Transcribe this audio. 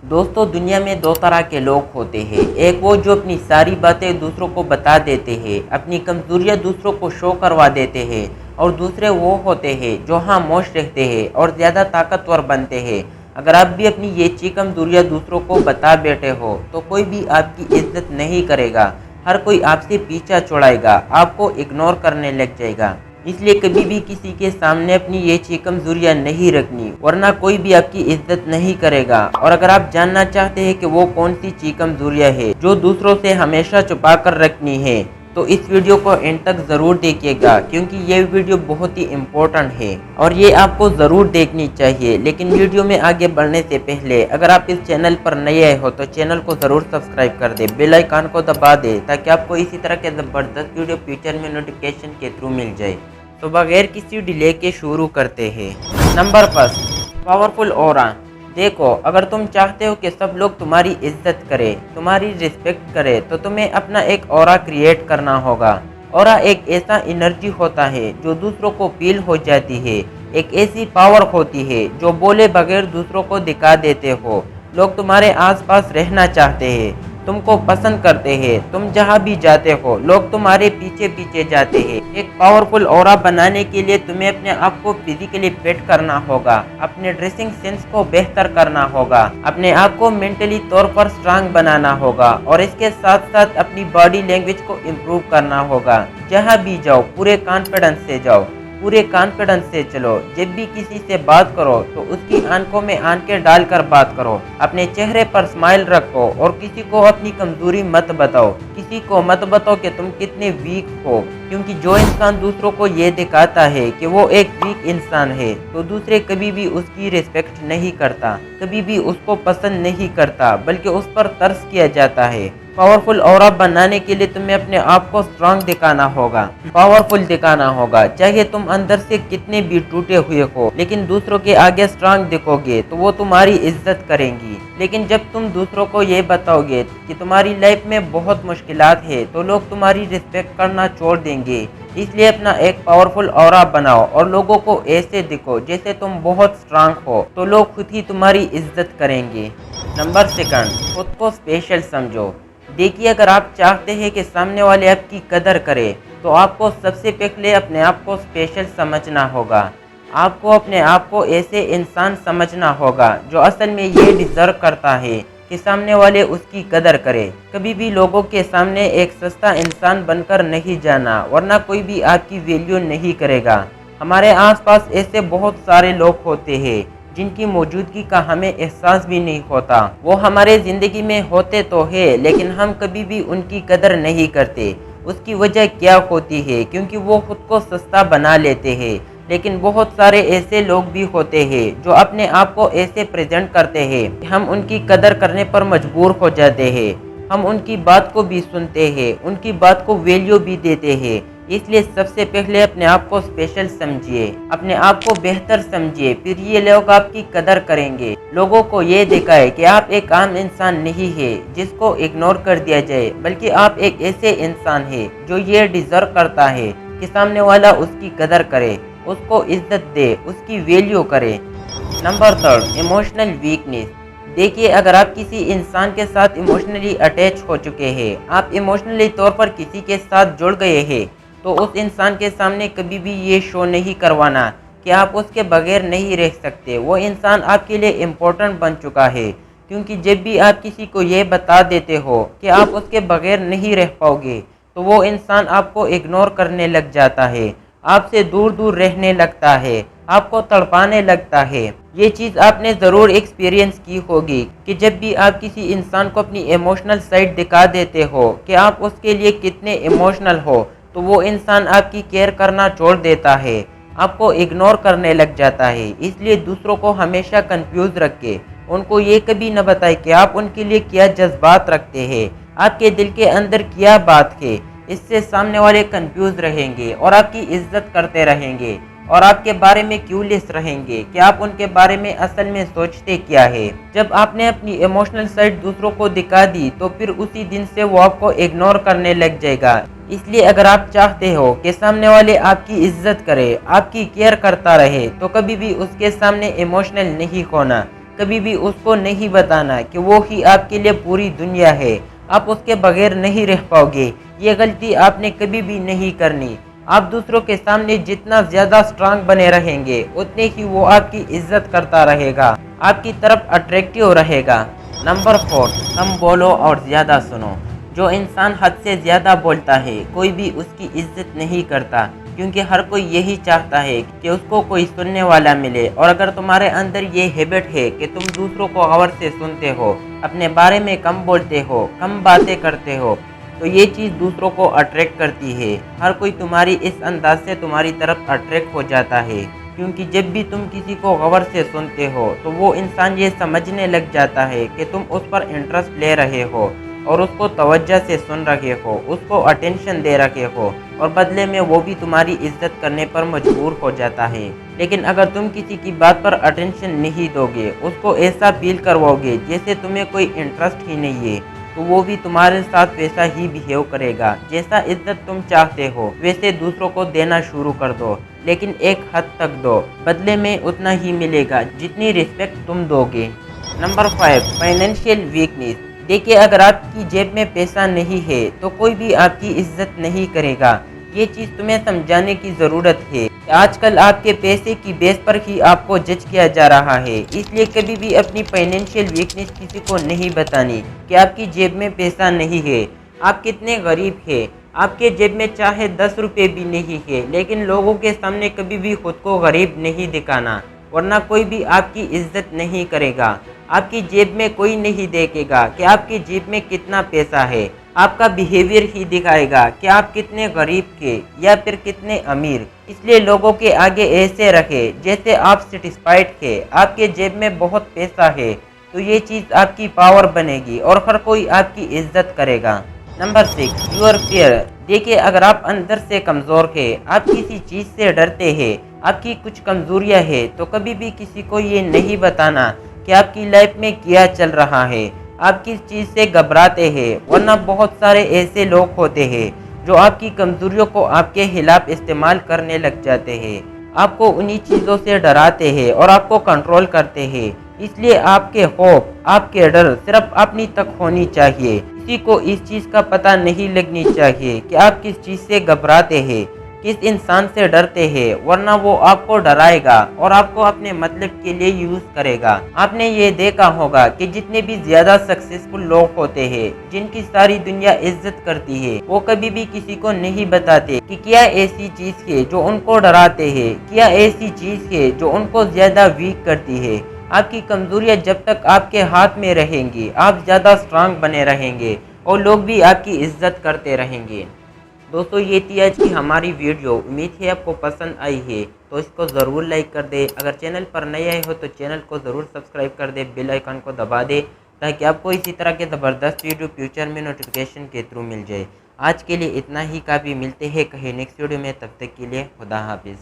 दोस्तों, दुनिया में दो तरह के लोग होते हैं। एक वो जो अपनी सारी बातें दूसरों को बता देते हैं, अपनी कमजोरियां दूसरों को शो करवा देते हैं। और दूसरे वो होते हैं जो खामोश रहते हैं और ज़्यादा ताकतवर बनते हैं। अगर आप भी अपनी ये कमजोरियां दूसरों को बता बैठे हो तो कोई भी आपकी इज्जत नहीं करेगा। हर कोई आपसे पीछा छुड़ाएगा, आपको इग्नोर करने लग जाएगा। इसलिए कभी भी किसी के सामने अपनी ये कमजोरियां नहीं रखनी, वरना कोई भी आपकी इज्जत नहीं करेगा। और अगर आप जानना चाहते हैं कि वो कौन सी कमजोरियां है जो दूसरों से हमेशा छुपा कर रखनी है, तो इस वीडियो को एंड तक ज़रूर देखिएगा, क्योंकि ये वीडियो बहुत ही इम्पोर्टेंट है और ये आपको ज़रूर देखनी चाहिए। लेकिन वीडियो में आगे बढ़ने से पहले अगर आप इस चैनल पर नए आए हो तो चैनल को ज़रूर सब्सक्राइब कर दे, बेल आइकन को दबा दे, ताकि आपको इसी तरह के ज़बरदस्त वीडियो फ्यूचर में नोटिफिकेशन के थ्रू मिल जाए। तो बगैर किसी डिले के शुरू करते हैं। Number 5, powerful aura. देखो, अगर तुम चाहते हो कि सब लोग तुम्हारी इज्जत करें, तुम्हारी रिस्पेक्ट करें, तो तुम्हें अपना एक ऑरा क्रिएट करना होगा। ऑरा एक ऐसा एनर्जी होता है जो दूसरों को फील हो जाती है। एक ऐसी पावर होती है जो बोले बगैर दूसरों को दिखा देते हो। लोग तुम्हारे आसपास रहना चाहते हैं, तुमको पसंद करते हैं। तुम जहाँ भी जाते हो लोग तुम्हारे पीछे पीछे जाते हैं। एक पावरफुल ऑरा बनाने के लिए तुम्हें अपने आप को फिजिकली फिट करना होगा, अपने ड्रेसिंग सेंस को बेहतर करना होगा, अपने आप को मेंटली तौर पर स्ट्रांग बनाना होगा और इसके साथ साथ अपनी बॉडी लैंग्वेज को इम्प्रूव करना होगा। जहाँ भी जाओ पूरे कॉन्फिडेंस से जाओ, पूरे कॉन्फिडेंस से चलो। जब भी किसी से बात करो तो उसकी आंखों में आंखें डालकर बात करो, अपने चेहरे पर स्माइल रखो और किसी को अपनी कमजोरी मत बताओ। किसी को मत बताओ कि तुम कितने वीक हो, क्योंकि जो इंसान दूसरों को ये दिखाता है कि वो एक वीक इंसान है तो दूसरे कभी भी उसकी रिस्पेक्ट नहीं करता, कभी भी उसको पसंद नहीं करता, बल्कि उस पर तरस किया जाता है। पावरफुल ऑरा बनाने के लिए तुम्हें अपने आप को स्ट्रांग दिखाना होगा, पावरफुल दिखाना होगा। चाहे तुम अंदर से कितने भी टूटे हुए हो, लेकिन दूसरों के आगे स्ट्रांग दिखोगे तो वो तुम्हारी इज्जत करेंगी। लेकिन जब तुम दूसरों को ये बताओगे कि तुम्हारी लाइफ में बहुत मुश्किलात है तो लोग तुम्हारी रिस्पेक्ट करना छोड़ देंगे। इसलिए अपना एक पावरफुल ऑरा बनाओ और लोगों को ऐसे दिखो जैसे तुम बहुत स्ट्रांग हो, तो लोग खुद ही तुम्हारी इज्जत करेंगे। नंबर 2, खुद को स्पेशल समझो। देखिए, अगर आप चाहते हैं कि सामने वाले आपकी कदर करे तो आपको सबसे पहले अपने आप को स्पेशल समझना होगा। आपको अपने आप को ऐसे इंसान समझना होगा जो असल में ये डिज़र्व करता है कि सामने वाले उसकी कदर करे। कभी भी लोगों के सामने एक सस्ता इंसान बनकर नहीं जाना, वरना कोई भी आपकी वैल्यू नहीं करेगा। हमारे आसपास ऐसे बहुत सारे लोग होते हैं जिनकी मौजूदगी का हमें एहसास भी नहीं होता। वो हमारे ज़िंदगी में होते तो है, लेकिन हम कभी भी उनकी कदर नहीं करते। उसकी वजह क्या होती है? क्योंकि वो खुद को सस्ता बना लेते हैं। लेकिन बहुत सारे ऐसे लोग भी होते हैं जो अपने आप को ऐसे प्रेजेंट करते हैं कि हम उनकी कदर करने पर मजबूर हो जाते हैं। हम उनकी बात को भी सुनते हैं, उनकी बात को वैल्यू भी देते हैं। इसलिए सबसे पहले अपने आप को स्पेशल समझिए, अपने आप को बेहतर समझिए, फिर ये लोग आपकी कदर करेंगे। लोगों को ये दिखाए कि आप एक आम इंसान नहीं है जिसको इग्नोर कर दिया जाए, बल्कि आप एक ऐसे इंसान है जो ये डिजर्व करता है कि सामने वाला उसकी कदर करे, उसको इज्जत दे, उसकी वैल्यू करे। Number 3, emotional weakness. देखिए, अगर आप किसी इंसान के साथ इमोशनली अटैच हो चुके हैं, आप इमोशनली तौर पर किसी के साथ जुड़ गए हैं, तो उस इंसान के सामने कभी भी ये शो नहीं करवाना कि आप उसके बगैर नहीं रह सकते। वो इंसान आपके लिए इम्पोर्टेंट बन चुका है, क्योंकि जब भी आप किसी को ये बता देते हो कि आप उसके बगैर नहीं रह पाओगे, तो वो इंसान आपको इग्नोर करने लग जाता है, आपसे दूर दूर रहने लगता है, आपको तड़पाने लगता है। ये चीज़ आपने ज़रूर एक्सपीरियंस की होगी कि जब भी आप किसी इंसान को अपनी इमोशनल साइड दिखा देते हो कि आप उसके लिए कितने इमोशनल हो, तो वो इंसान आपकी केयर करना छोड़ देता है, आपको इग्नोर करने लग जाता है। इसलिए दूसरों को हमेशा कंफ्यूज रखें, उनको ये कभी न बताएं कि आप उनके लिए क्या जज्बात रखते हैं, आपके दिल के अंदर क्या बात है। इससे सामने वाले कंफ्यूज रहेंगे और आपकी इज्जत करते रहेंगे और आपके बारे में क्यूलेस रहेंगे कि आप उनके बारे में असल में सोचते क्या है। जब आपने अपनी इमोशनल साइड दूसरों को दिखा दी तो फिर उसी दिन से वो आपको इग्नोर करने लग जाएगा। इसलिए अगर आप चाहते हो कि सामने वाले आपकी इज्जत करे, आपकी केयर करता रहे, तो कभी भी उसके सामने इमोशनल नहीं होना, कभी भी उसको नहीं बताना कि वो ही आपके लिए पूरी दुनिया है, आप उसके बगैर नहीं रह पाओगे। ये गलती आपने कभी भी नहीं करनी। आप दूसरों के सामने जितना ज़्यादा स्ट्रांग बने रहेंगे, उतने ही वो आपकी इज्जत करता रहेगा, आपकी तरफ अट्रैक्टिव रहेगा। नंबर 4, कम बोलो और ज़्यादा सुनो। जो इंसान हद से ज़्यादा बोलता है, कोई भी उसकी इज्जत नहीं करता, क्योंकि हर कोई यही चाहता है कि उसको कोई सुनने वाला मिले। और अगर तुम्हारे अंदर ये हैबिट है कि तुम दूसरों को गौर से सुनते हो, अपने बारे में कम बोलते हो, कम बातें करते हो, तो ये चीज़ दूसरों को अट्रैक्ट करती है। हर कोई तुम्हारी इस अंदाज से तुम्हारी तरफ अट्रैक्ट हो जाता है, क्योंकि जब भी तुम किसी को गौर से सुनते हो तो वो इंसान ये समझने लग जाता है कि तुम उस पर इंटरेस्ट ले रहे हो और उसको तवज्जो से सुन रहे हो, उसको अटेंशन दे रहे हो, और बदले में वो भी तुम्हारी इज्जत करने पर मजबूर हो जाता है। लेकिन अगर तुम किसी की बात पर अटेंशन नहीं दोगे, उसको ऐसा फील करवाओगे जैसे तुम्हें कोई इंटरेस्ट ही नहीं है, तो वो भी तुम्हारे साथ वैसा ही बिहेव करेगा। जैसा इज्जत तुम चाहते हो वैसे दूसरों को देना शुरू कर दो, लेकिन एक हद तक दो, बदले में उतना ही मिलेगा जितनी रिस्पेक्ट तुम दोगे। Number 5, financial weakness. देखिए, अगर आपकी जेब में पैसा नहीं है तो कोई भी आपकी इज्जत नहीं करेगा। ये चीज़ तुम्हें समझाने की ज़रूरत है कि आजकल आपके पैसे की बेस पर ही आपको जज किया जा रहा है। इसलिए कभी भी अपनी फाइनेंशियल वीकनेस किसी को नहीं बतानी कि आपकी जेब में पैसा नहीं है, आप कितने गरीब हैं। आपके जेब में चाहे 10 रुपये भी नहीं है, लेकिन लोगों के सामने कभी भी खुद को गरीब नहीं दिखाना, वरना कोई भी आपकी इज्जत नहीं करेगा। आपकी जेब में कोई नहीं देखेगा कि आपकी जेब में कितना पैसा है, आपका बिहेवियर ही दिखाएगा कि आप कितने गरीब के या फिर कितने अमीर। इसलिए लोगों के आगे ऐसे रखे जैसे आप सेटिस्फाइड थे, आपके जेब में बहुत पैसा है, तो ये चीज़ आपकी पावर बनेगी और हर कोई आपकी इज्जत करेगा। Number 6, your fear. देखिए, अगर आप अंदर से कमज़ोर है, आप किसी चीज़ से डरते हैं, आपकी कुछ कमज़ोरियाँ हैं, तो कभी भी किसी को ये नहीं बताना कि आपकी लाइफ में क्या चल रहा है, आप किस चीज़ से घबराते हैं, वरना बहुत सारे ऐसे लोग होते हैं जो आपकी कमज़ोरियों को आपके खिलाफ इस्तेमाल करने लग जाते हैं, आपको उन्हीं चीज़ों से डराते हैं और आपको कंट्रोल करते हैं। इसलिए आपके खौफ, आपके डर सिर्फ अपनी तक होनी चाहिए। किसी को इस चीज़ का पता नहीं लगनी चाहिए कि आप किस चीज़ से घबराते हैं, किस इंसान से डरते हैं, वरना वो आपको डराएगा और आपको अपने मतलब के लिए यूज़ करेगा। आपने ये देखा होगा कि जितने भी ज़्यादा सक्सेसफुल लोग होते हैं, जिनकी सारी दुनिया इज्जत करती है, वो कभी भी किसी को नहीं बताते कि क्या ऐसी चीज़ है जो उनको डराते हैं, क्या ऐसी चीज़ है जो उनको ज़्यादा वीक करती है। आपकी कमज़ोरियाँ जब तक आपके हाथ में रहेंगी, आप ज़्यादा स्ट्रांग बने रहेंगे और लोग भी आपकी इज्जत करते रहेंगे। दोस्तों, ये थी आज की हमारी वीडियो। उम्मीद है आपको पसंद आई है, तो इसको ज़रूर लाइक कर दे। अगर चैनल पर नए आए हो तो चैनल को ज़रूर सब्सक्राइब कर दे, बेल आइकन को दबा दे, ताकि आपको इसी तरह के ज़बरदस्त वीडियो फ्यूचर में नोटिफिकेशन के थ्रू मिल जाए। आज के लिए इतना ही काफ़ी। मिलते हैं कहीं नेक्स्ट वीडियो में, तब तक के लिए खुदा हाफिज़।